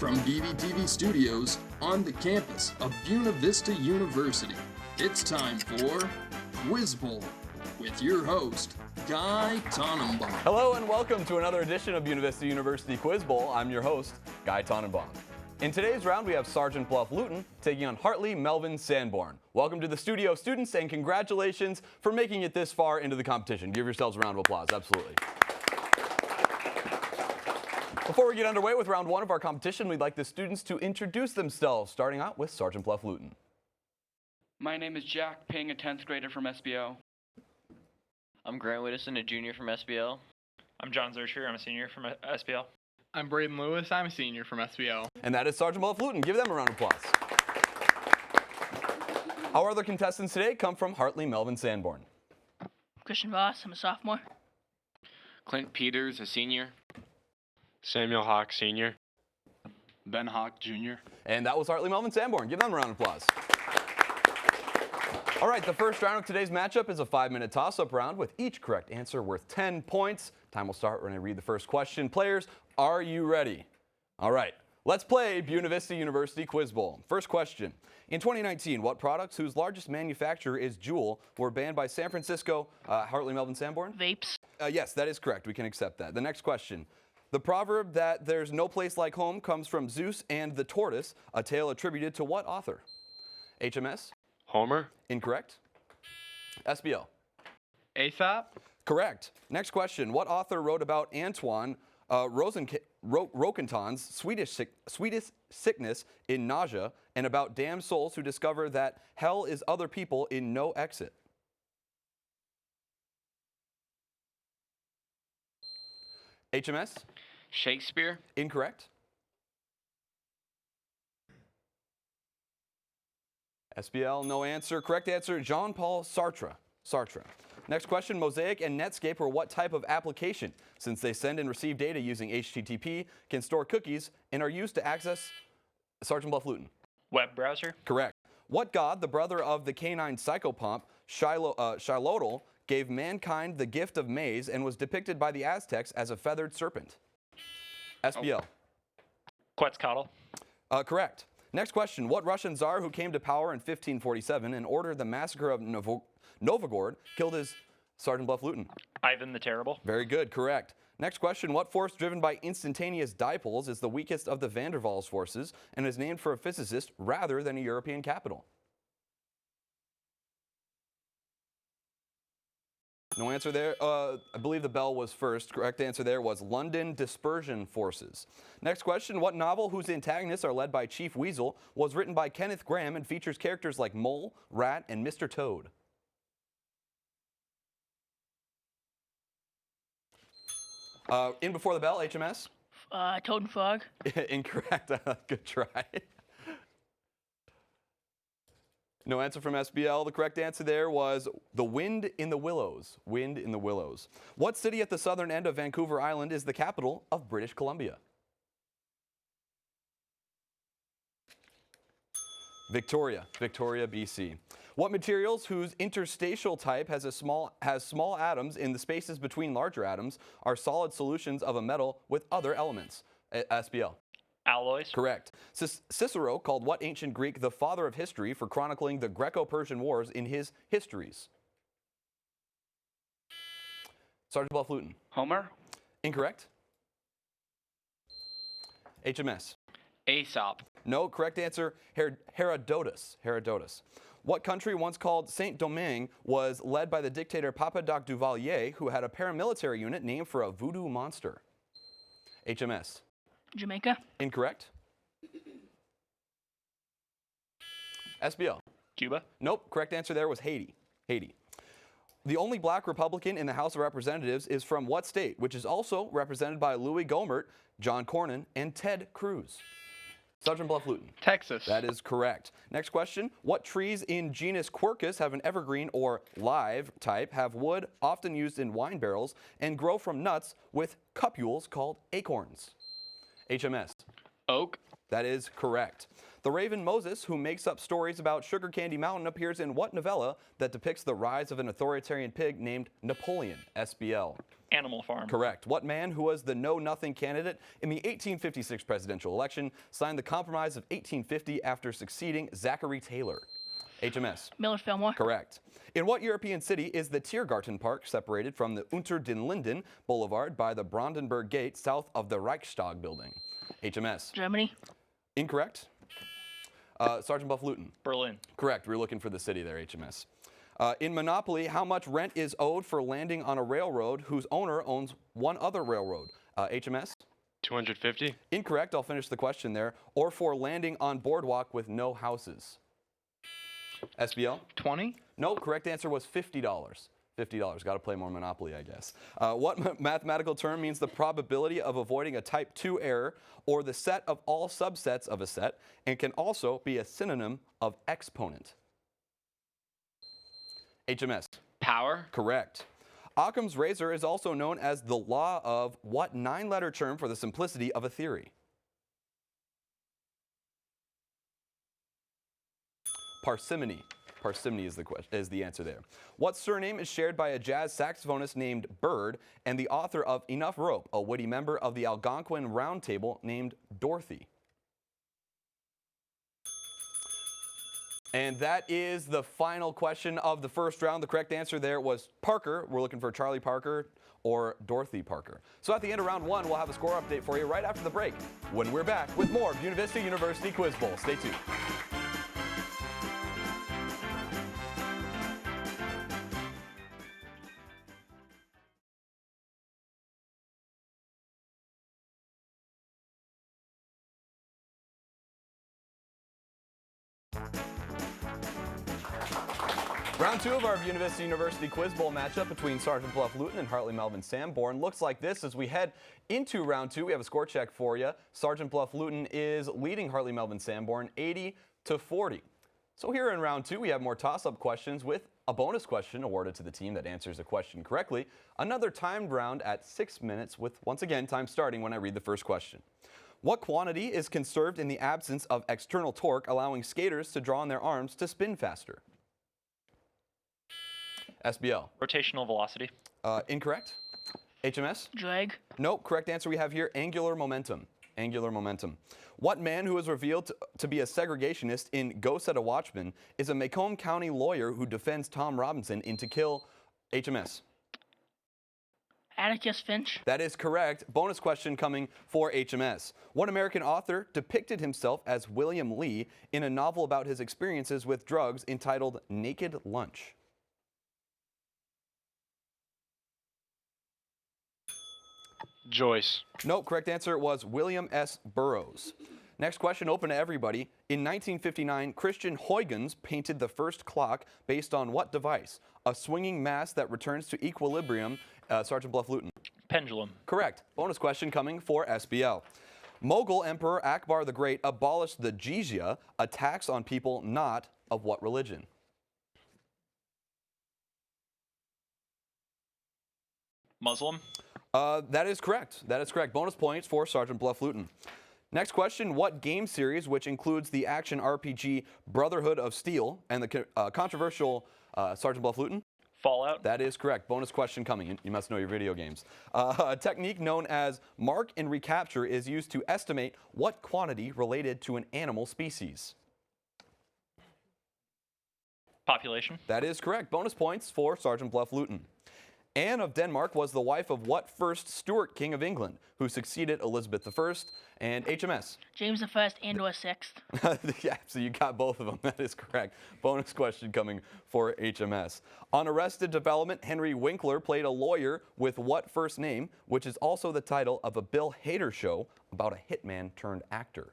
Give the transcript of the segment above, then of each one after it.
From BVTV Studios on the campus of Buena Vista University, it's time for Quiz Bowl with your host, Guy Tannenbaum. Hello and welcome to another edition of Buena Vista University Quiz Bowl. I'm your host, Guy Tannenbaum. In today's round, we have Sergeant Bluff-Luton taking on Hartley-Melvin-Sanborn. Welcome to the studio, students, and congratulations for making it this far into the competition. Give yourselves a round of applause, absolutely. Before we get underway with round one of our competition, we'd like the students to introduce themselves, starting out with Sergeant Bluff-Luton. My name is Jack Ping, a 10th grader from SBL. I'm Grant Widdison, a junior from SBL. I'm John Zurcher, I'm a senior from SBL. I'm Braden Lewis, I'm a senior from SBL. And that is Sergeant Bluff-Luton. Give them a round of applause. Our other contestants today come from Hartley-Melvin-Sanborn. Christian Voss, I'm a sophomore. Clint Peters, a senior. Samuel Hawk, senior. Ben Hawk, junior. And that was Hartley-Melvin-Sanborn. Give them a round of applause. All right, the first round of today's matchup is a 5-minute toss-up round with each correct answer worth 10 points. Time will start when I read the first question. Players, are you ready? All right, let's play Buena Vista University Quiz Bowl. First question. In 2019, what products whose largest manufacturer is Juul were banned by San Francisco, Hartley-Melvin-Sanborn? Vapes. Yes, that is correct. We can accept that. The next question. The proverb that there's no place like home comes from Zeus and the Tortoise, a tale attributed to what author? HMS? Homer? Incorrect. SBL? Aesop? Correct. Next question. What author wrote about Antoine Roquentin's Swedish sickness in nausea and about damned souls who discover that hell is other people in no exit? HMS? Shakespeare? Incorrect. SBL, no answer. Correct answer, Jean-Paul Sartre. Next question, Mosaic and Netscape are what type of application? Since they send and receive data using HTTP, can store cookies, and are used to access Sergeant Bluff-Luton. Web browser? Correct. What god, the brother of the canine psychopomp, Xilotl, gave mankind the gift of maize and was depicted by the Aztecs as a feathered serpent? SBL. Quetzalcoatl? Correct. Next question. What Russian Tsar who came to power in 1547 and ordered the massacre of Novgorod killed his Sergeant Bluff-Luton? Ivan the Terrible? Very good. Correct. Next question. What force driven by instantaneous dipoles is the weakest of the van der Waals forces and is named for a physicist rather than a European capital? No answer there. I believe the bell was first. Correct answer there was London dispersion forces. Next question. What novel whose antagonists are led by Chief Weasel was written by Kenneth Grahame and features characters like Mole, Rat, and Mr. Toad? In before the bell, HMS? Toad and Frog. Incorrect. Good try. No answer from SBL. The correct answer there was The Wind in the Willows. Wind in the Willows. What city at the southern end of Vancouver Island is the capital of British Columbia? Victoria, BC. What materials whose interstitial type has small atoms in the spaces between larger atoms are solid solutions of a metal with other elements? SBL. Alloys? Correct. Cicero called what ancient Greek the father of history for chronicling the Greco-Persian Wars in his histories? Sergeant Bluff-Luton. Homer? Incorrect. HMS. Aesop. No, correct answer, Herodotus. What country once called Saint-Domingue was led by the dictator Papa Doc Duvalier, who had a paramilitary unit named for a voodoo monster? HMS. Jamaica. Incorrect. SBL. Cuba? Nope. Correct answer there was Haiti. The only black Republican in the House of Representatives is from what state, which is also represented by Louis Gohmert, John Cornyn, and Ted Cruz? Sergeant Bluff-Luton. Texas. That is correct. Next question. What trees in genus Quercus have an evergreen or live type, have wood often used in wine barrels, and grow from nuts with cupules called acorns? HMS. Oak. That is correct. The raven Moses, who makes up stories about Sugar Candy Mountain, appears in what novella that depicts the rise of an authoritarian pig named Napoleon? SBL. Animal Farm. Correct. What man, who was the know-nothing candidate in the 1856 presidential election, signed the Compromise of 1850 after succeeding Zachary Taylor? HMS. Millard Fillmore. Correct. In what European city is the Tiergarten Park separated from the Unter den Linden Boulevard by the Brandenburg Gate south of the Reichstag building? HMS. Germany. Incorrect. Sergeant Bluff-Luton. Berlin. Correct. We're looking for the city there, HMS. In Monopoly, how much rent is owed for landing on a railroad whose owner owns one other railroad? HMS? 250. Incorrect. I'll finish the question there. Or for landing on boardwalk with no houses? SBL? 20. No, correct answer was $50. $50. Got to play more Monopoly, I guess. What mathematical term means the probability of avoiding a type 2 error or the set of all subsets of a set and can also be a synonym of exponent? HMS. Power. Correct. Occam's razor is also known as the law of what 9-letter term for the simplicity of a theory? Parsimony. Parsimony is the answer there. What surname is shared by a jazz saxophonist named Bird and the author of Enough Rope, a witty member of the Algonquin Round Table named Dorothy? And that is the final question of the first round. The correct answer there was Parker. We're looking for Charlie Parker or Dorothy Parker. So at the end of round one, we'll have a score update for you right after the break when we're back with more Buena Vista University Quiz Bowl. Stay tuned. Round two of our Buena Vista University Quiz Bowl matchup between Sergeant Bluff-Luton and Hartley-Melvin-Sanborn looks like this. As we head into round two, we have a score check for you. Sergeant Bluff-Luton is leading Hartley-Melvin-Sanborn 80-40. So here in round two, we have more toss-up questions with a bonus question awarded to the team that answers a question correctly. Another timed round at 6 minutes with, once again, time starting when I read the first question. What quantity is conserved in the absence of external torque, allowing skaters to draw on their arms to spin faster? SBL. Rotational velocity. Incorrect. HMS? Drag. Nope. Correct answer we have here, angular momentum. Angular momentum. What man who is revealed to be a segregationist in Go Set a Watchman is a Macomb County lawyer who defends Tom Robinson in To Kill HMS? Atticus Finch. That is correct. Bonus question coming for HMS. What American author depicted himself as William Lee in a novel about his experiences with drugs entitled Naked Lunch? Joyce. Nope, correct answer was William S. Burroughs. Next question, open to everybody. In 1959, Christian Huygens painted the first clock based on what device? A swinging mass that returns to equilibrium. Sergeant Bluff-Luton. Pendulum. Correct. Bonus question coming for SBL. Mughal Emperor Akbar the Great abolished the jizya, a tax on people not of what religion? Muslim. That is correct. That is correct. Bonus points for Sergeant Bluff-Luton. Next question, what game series, which includes the action RPG Brotherhood of Steel and the controversial Sergeant Bluff-Luton? Fallout. That is correct. Bonus question coming. You must know your video games. A technique known as mark and recapture is used to estimate what quantity related to an animal species? Population. That is correct. Bonus points for Sergeant Bluff-Luton. Anne of Denmark was the wife of what first Stuart King of England, who succeeded Elizabeth I and HMS? James I and/or Sixth. Yeah, so you got both of them. That is correct. Bonus question coming for HMS. On Arrested Development, Henry Winkler played a lawyer with what first name, which is also the title of a Bill Hader show about a hitman turned actor?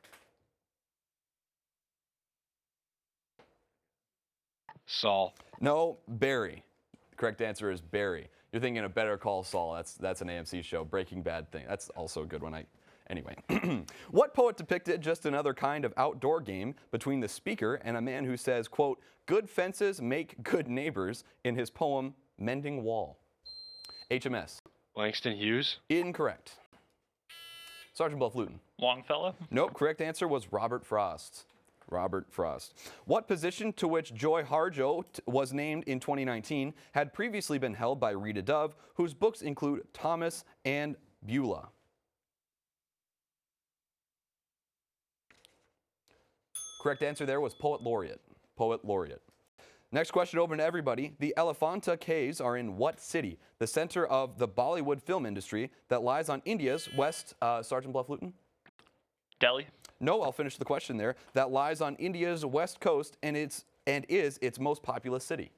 Saul. No, Barry. The correct answer is Barry. You're thinking of Better Call Saul. That's an AMC show. Breaking Bad thing. That's also a good one. Anyway. What poet depicted just another kind of outdoor game between the speaker and a man who says, quote, good fences make good neighbors in his poem Mending Wall? HMS. Langston Hughes. Incorrect. Sergeant Bluff-Luton. Longfellow. Nope. Correct answer was Robert Frost. Robert Frost. What position to which Joy Harjo was named in 2019 had previously been held by Rita Dove, whose books include Thomas and Beulah? Correct answer there was Poet Laureate. Poet Laureate. Next question open to everybody. The Elephanta Caves are in what city? The center of the Bollywood film industry that lies on India's west, Sergeant Bluff-Luton? Delhi. No, I'll finish the question there. That lies on India's west coast and is its most populous city.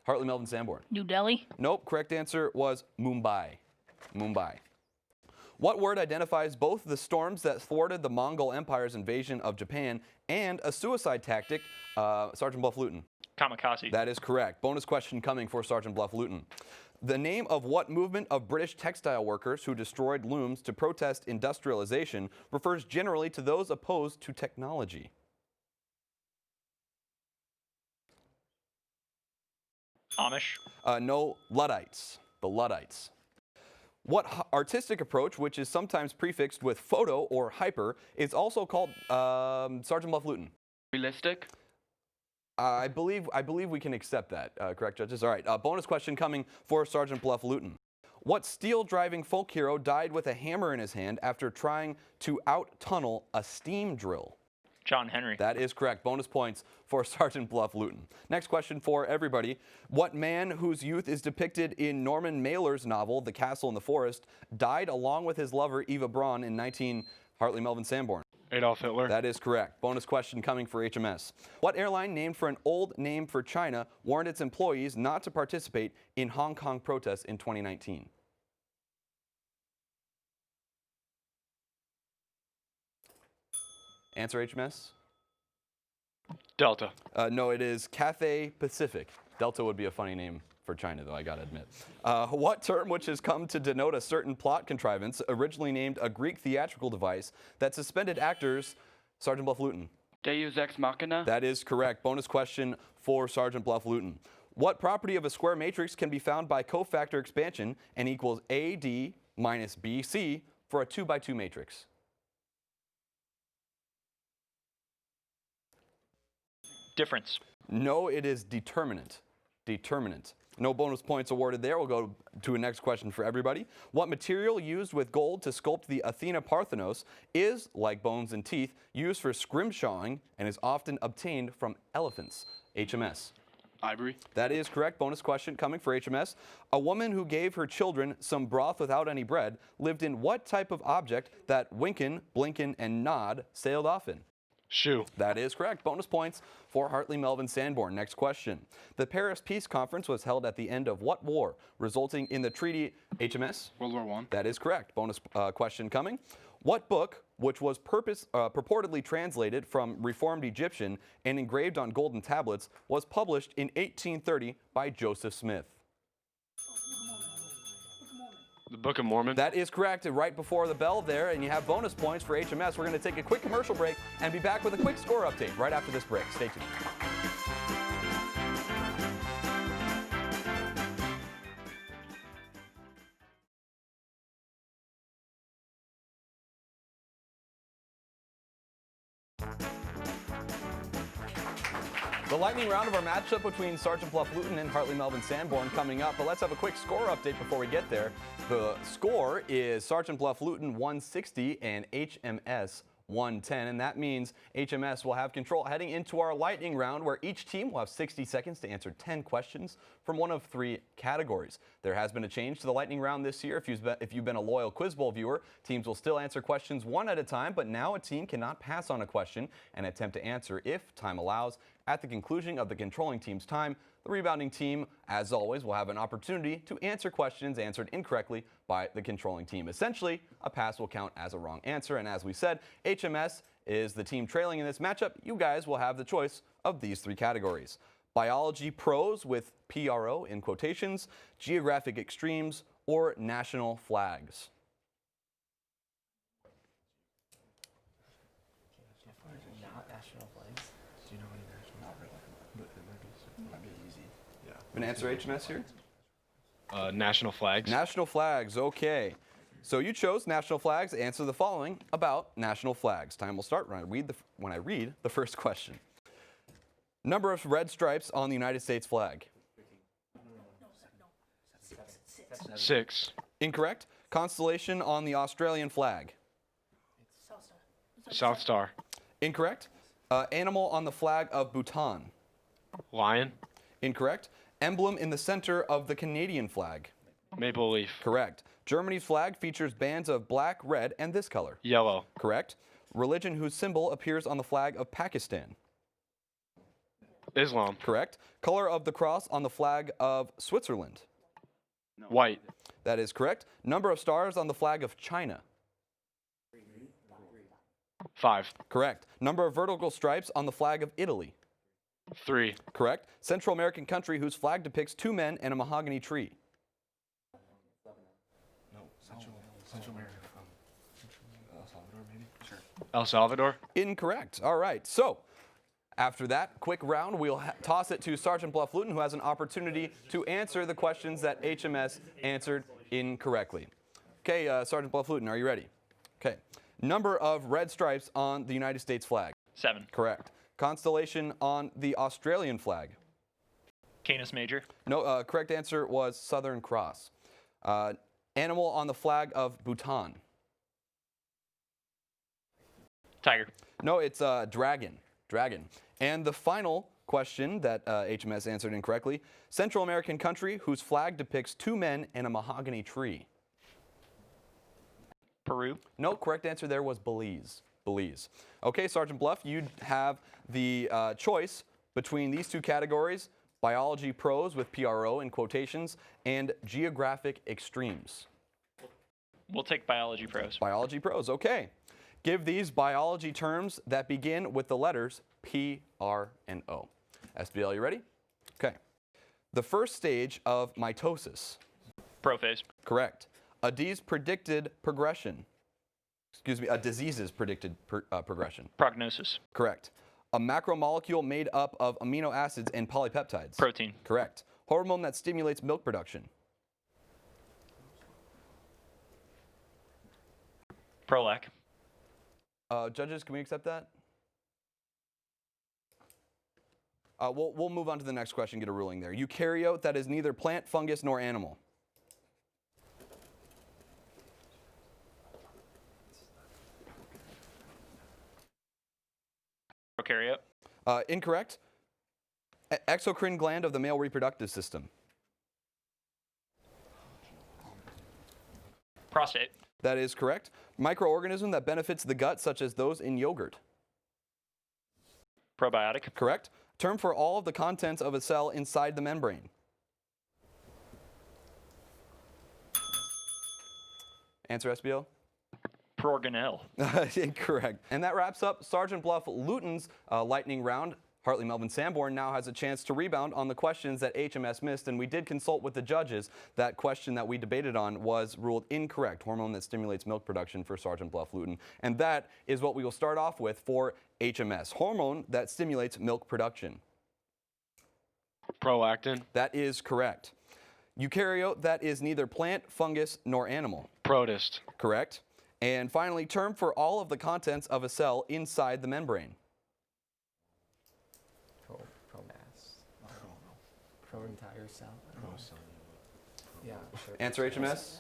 Hartley-Melvin-Sanborn. New Delhi. Nope, correct answer was Mumbai. Mumbai. What word identifies both the storms that thwarted the Mongol Empire's invasion of Japan and a suicide tactic, Sergeant Bluff-Luton? Kamikaze. That is correct. Bonus question coming for Sergeant Bluff-Luton. The name of what movement of British textile workers who destroyed looms to protest industrialization refers generally to those opposed to technology? Amish. No, Luddites. The Luddites. What artistic approach, which is sometimes prefixed with photo or hyper, is also called Sergeant Bluff-Luton? Realistic. I believe we can accept that, correct, judges? All right, bonus question coming for Sergeant Bluff-Luton. What steel-driving folk hero died with a hammer in his hand after trying to out-tunnel a steam drill? John Henry. That is correct. Bonus points for Sergeant Bluff-Luton. Next question for everybody. What man whose youth is depicted in Norman Mailer's novel, The Castle in the Forest, died along with his lover, Eva Braun, in 19 Hartley-Melvin-Sanborn? Adolf Hitler. That is correct. Bonus question coming for HMS. What airline named for an old name for China warned its employees not to participate in Hong Kong protests in 2019? Answer, HMS? Delta. No, it is Cathay Pacific. Delta would be a funny name for China, though, I gotta admit. What term, which has come to denote a certain plot contrivance, originally named a Greek theatrical device that suspended actors, Sergeant Bluff-Luton? Deus Ex Machina. That is correct. Bonus question for Sergeant Bluff-Luton. What property of a square matrix can be found by cofactor expansion and equals AD minus BC for a 2x2 matrix? Difference. No, it is determinant. Determinant. No bonus points awarded there. We'll go to a next question for everybody. What material used with gold to sculpt the Athena Parthenos is, like bones and teeth, used for scrimshawing and is often obtained from elephants? HMS. Ivory. That is correct. Bonus question coming for HMS. A woman who gave her children some broth without any bread lived in what type of object that Winkin, Blinken, and Nod sailed off in? Shoe. That is correct. Bonus points for Hartley-Melvin-Sanborn. Next question. The Paris Peace Conference was held at the end of what war, resulting in the treaty HMS? World War I. That is correct. Bonus question coming. What book, which was purportedly translated from Reformed Egyptian and engraved on golden tablets, was published in 1830 by Joseph Smith? The Book of Mormon. That is correct. Right before the bell there, and you have bonus points for HMS. We're going to take a quick commercial break and be back with a quick score update right after this break. Stay tuned. The lightning round of our matchup between Sergeant Bluff-Luton and Hartley-Melvin-Sanborn coming up, but let's have a quick score update before we get there. The score is Sergeant Bluff-Luton 160 and HMS 110, and that means HMS will have control heading into our lightning round, where each team will have 60 seconds to answer 10 questions from one of 3 categories. There has been a change to the lightning round this year. If you've been a loyal Quiz Bowl viewer, teams will still answer questions one at a time, but now a team cannot pass on a question and attempt to answer, if time allows, at the conclusion of the controlling team's time. The rebounding team, as always, will have an opportunity to answer questions answered incorrectly by the controlling team. Essentially, a pass will count as a wrong answer, and as we said, HMS is the team trailing in this matchup. You guys will have the choice of these 3 categories: biology pros with PRO in quotations, geographic extremes, or national flags. An answer, HMS here? National flags. National flags, okay. So you chose national flags. Answer the following about national flags. Time will start when I read the first question. Number of red stripes on the United States flag. 6. Incorrect. Constellation on the Australian flag. South Star. Incorrect. Animal on the flag of Bhutan. Lion. Incorrect. Emblem in the center of the Canadian flag. Maple leaf. Correct. Germany's flag features bands of black, red, and this color. Yellow. Correct. Religion whose symbol appears on the flag of Pakistan. Islam. Correct. Color of the cross on the flag of Switzerland. White. That is correct. Number of stars on the flag of China. 5. Correct. Number of vertical stripes on the flag of Italy. 3. Correct. Central American country whose flag depicts two men and a mahogany tree. El Salvador. Incorrect. All right. So after that quick round, we'll toss it to Sergeant Bluff-Luton, who has an opportunity to answer the questions that HMS answered incorrectly. Okay, Sergeant Bluff-Luton, are you ready? Okay. Number of red stripes on the United States flag. 7. Correct. Constellation on the Australian flag. Canis Major. No, correct answer was Southern Cross. Animal on the flag of Bhutan. Tiger. No, it's dragon. Dragon. And the final question that HMS answered incorrectly. Central American country whose flag depicts two men and a mahogany tree. Peru. No, correct answer there was Belize. Belize. Okay, Sergeant Bluff, you have the choice between these two categories, biology pros with PRO in quotations, and geographic extremes. We'll take biology pros. Biology pros, okay. Give these biology terms that begin with the letters P, R, and O. SBL, you ready? Okay. The first stage of mitosis. Prophase. Correct. A disease's predicted progression. Progression. Prognosis. Correct. A macromolecule made up of amino acids and polypeptides. Protein. Correct. Hormone that stimulates milk production. Prolac. Judges, can we accept that? We'll move on to the next question, get a ruling there. Eukaryote that is neither plant, fungus, nor animal. Prokaryote. Incorrect. Exocrine gland of the male reproductive system. Prostate. That is correct. Microorganism that benefits the gut, such as those in yogurt. Probiotic. Correct. Term for all of the contents of a cell inside the membrane. Answer, SBL? Proorganelle. Incorrect. And that wraps up Sergeant Bluff-Luton's lightning round. Hartley-Melvin-Sanborn now has a chance to rebound on the questions that HMS missed, and we did consult with the judges. That question that we debated on was ruled incorrect, hormone that stimulates milk production for Sergeant Bluff-Luton. And that is what we will start off with for HMS, hormone that stimulates milk production. Prolactin. That is correct. Eukaryote that is neither plant, fungus, nor animal. Protist. Correct. And finally, term for all of the contents of a cell inside the membrane. Pro entire cell. Yeah. Sure. Answer, HMS?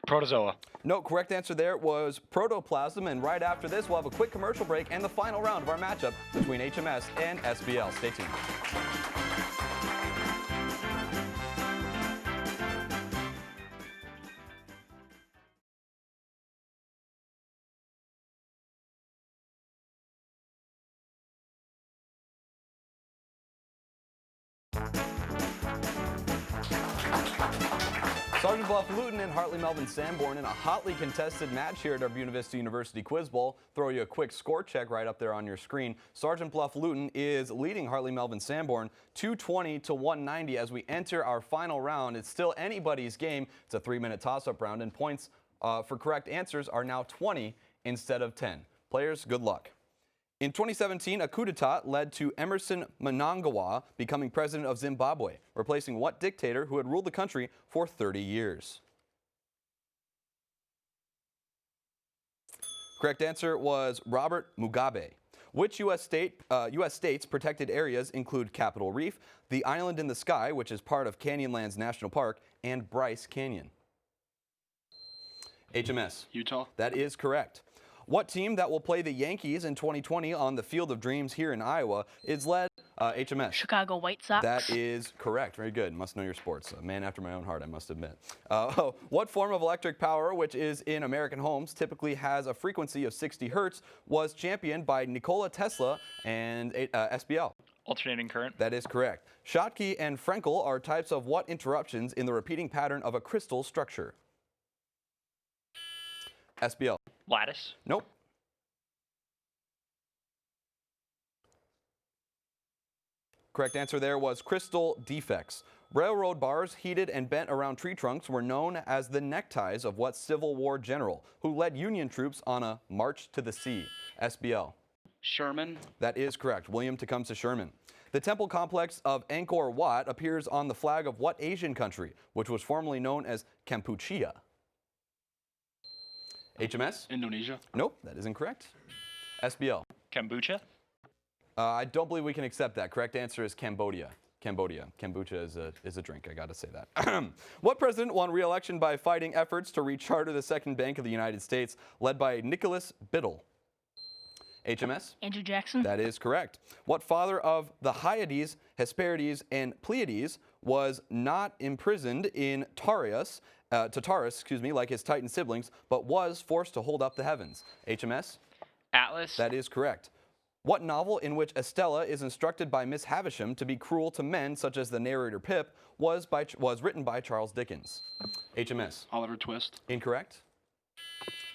Protozoa. No, correct answer there was protoplasm. And right after this, we'll have a quick commercial break and the final round of our matchup between HMS and SBL. Stay tuned. Sergeant Bluff-Luton and Hartley-Melvin-Sanborn in a hotly contested match here at our Buena Vista University Quiz Bowl. Throw you a quick score check right up there on your screen. Sergeant Bluff-Luton is leading Hartley-Melvin-Sanborn 220 to 190 as we enter our final round. It's still anybody's game. It's a 3-minute toss-up round, and points for correct answers are now 20 instead of 10. Players, good luck. In 2017, a coup d'etat led to Emerson Mnangagwa becoming president of Zimbabwe, replacing what dictator who had ruled the country for 30 years? Correct answer was Robert Mugabe. Which U.S. states' protected areas include Capitol Reef, the Island in the Sky, which is part of Canyonlands National Park, and Bryce Canyon? HMS. Utah. That is correct. What team that will play the Yankees in 2020 on the Field of Dreams here in Iowa is led HMS? Chicago White Sox. That is correct. Very good. Must know your sports. A man after my own heart, I must admit. What form of electric power, which is in American homes, typically has a frequency of 60 hertz, was championed by Nikola Tesla and SBL? Alternating current. That is correct. Schottky and Frenkel are types of what interruptions in the repeating pattern of a crystal structure? SBL. Lattice. Nope. Correct answer there was crystal defects. Railroad bars heated and bent around tree trunks were known as the neckties of what Civil War general who led Union troops on a march to the sea? SBL. Sherman. That is correct. William Tecumseh Sherman. The temple complex of Angkor Wat appears on the flag of what Asian country, which was formerly known as Kampuchea? HMS? Indonesia. Nope, that is incorrect. SBL. Kombucha. I don't believe we can accept that. Correct answer is Cambodia. Cambodia. Kombucha is a drink, I gotta say that. What president won re-election by fighting efforts to recharter the Second Bank of the United States, led by Nicholas Biddle? HMS? Andrew Jackson. That is correct. What father of the Hyades, Hesperides, and Pleiades was not imprisoned in Taurus, like his Titan siblings, but was forced to hold up the heavens? HMS? Atlas. That is correct. What novel in which Estella is instructed by Miss Havisham to be cruel to men, such as the narrator Pip, was written by Charles Dickens? HMS? Oliver Twist. Incorrect.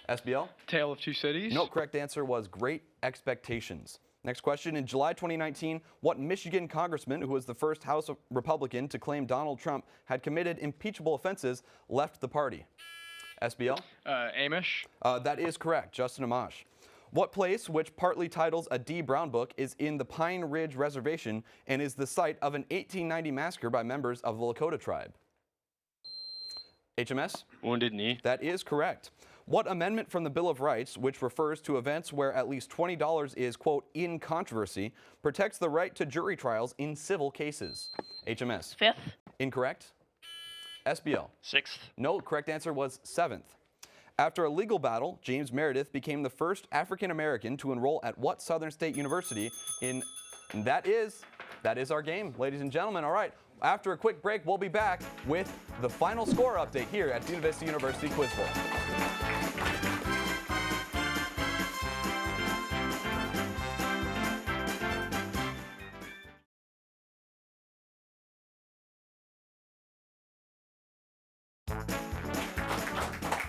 SBL? Tale of Two Cities. No, correct answer was Great Expectations. Next question. In July 2019, what Michigan congressman, who was the first House Republican to claim Donald Trump had committed impeachable offenses, left the party? SBL? Amish. That is correct. Justin Amash. What place, which partly titles a D. Brown book, is in the Pine Ridge Reservation and is the site of an 1890 massacre by members of the Lakota tribe? HMS? Wounded Knee. That is correct. What amendment from the Bill of Rights, which refers to events where at least $20 is, quote, in controversy, protects the right to jury trials in civil cases? HMS? Fifth. Incorrect. SBL? Sixth. No, correct answer was seventh. After a legal battle, James Meredith became the first African American to enroll at what Southern State University in... And that is our game, ladies and gentlemen. All right, after a quick break, we'll be back with the final score update here at Buena Vista University Quiz Bowl.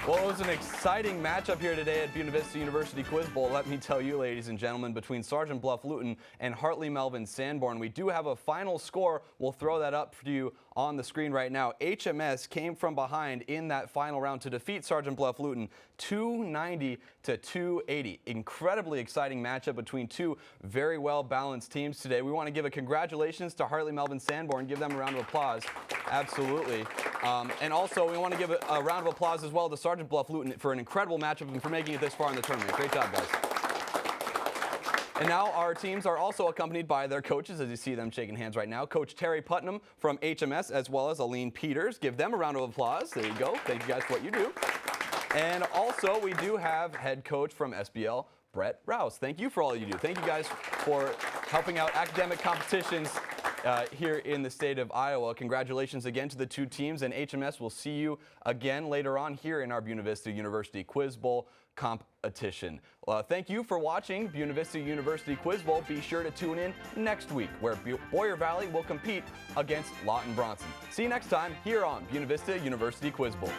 Well, it was an exciting matchup here today at Buena Vista University Quiz Bowl. Let me tell you, ladies and gentlemen, between Sergeant Bluff-Luton and Hartley-Melvin-Sanborn, we do have a final score. We'll throw that up for you on the screen right now. HMS came from behind in that final round to defeat Sergeant Bluff-Luton 290 to 280. Incredibly exciting matchup between two very well-balanced teams today. We want to give a congratulations to Hartley-Melvin-Sanborn. Give them a round of applause. Absolutely. And also, we want to give a round of applause as well to Sergeant Bluff-Luton for an incredible matchup and for making it this far in the tournament. Great job, guys. And now our teams are also accompanied by their coaches, as you see them shaking hands right now. Coach Terry Putnam from HMS, as well as Aline Peters. Give them a round of applause. There you go. Thank you guys for what you do. And also, we do have head coach from SBL, Brett Rouse. Thank you for all you do. Thank you guys for helping out academic competitions here in the state of Iowa. Congratulations again to the two teams, and HMS will see you again later on here in our Buena Vista University Quiz Bowl competition. Thank you for watching Buena Vista University Quiz Bowl. Be sure to tune in next week where Boyer Valley will compete against Lawton Bronson. See you next time here on Buena Vista University Quiz Bowl.